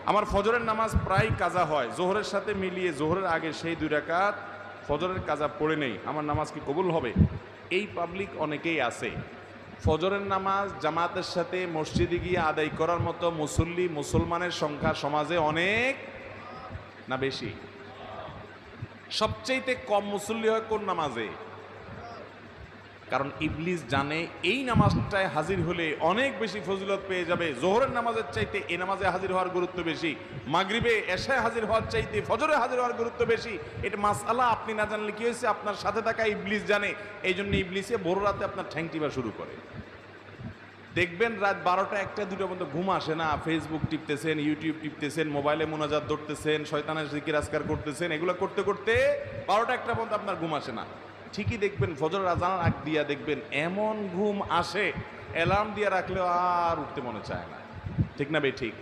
আমার ফজরের নামাজ প্রায় কাজা হয়, জোহরের সাথে মিলিয়ে জোহরের আগে সেই 2 রাকাত ফজরের কাজা পড়ে নেই, আমার নামাজ কি কবুল হবে? এই পাবলিক অনেকেই আছে। ফজরের নামাজ জামাতের সাথে মসজিদে গিয়ে আদায় করার মতো মুসল্লি মুসলমানের সংখ্যা সমাজে অনেক না বেশি? সবচাইতে কম মুসল্লি হয় কোন নামাজে? কারণ ইবলিস জানে এই নামাজটায় হাজির হলে অনেক বেশি ফজিলত পেয়ে যাবে। জোহরের নামাজের চাইতে এই নামাজে হাজির হওয়ার গুরুত্ব বেশি, মাগরিবে এশায় হাজির হওয়ার চাইতে ফজরে হাজির হওয়ার গুরুত্ব বেশি। এটা মাসআলা আপনি না জানলে কি হয়েছে, আপনার সাথে থাকা ইবলিস জানে। এই জন্য ইবলিসে ভোর রাতে আপনার ঠ্যাং টিপা শুরু করে। দেখবেন রাত 12টা 1টা 2টা পর্যন্ত ঘুম আসে না, ফেসবুক টিপতেছেন, ইউটিউব টিপতেছেন, মোবাইলে মোনাজাত ধরতেছেন, শয়তানের জিকির আজকার করতেছেন, এগুলো করতে করতে 12টা 1টা পর্যন্ত আপনার ঘুম আসে না। ঠিকই দেখবেন ফজরের আজান আগ দিয়া দেখবেন এমন ঘুম আসে, অ্যালার্ম দিয়ে রাখলেও আর উঠতে মনে চায় না। ঠিক না বে ঠিক?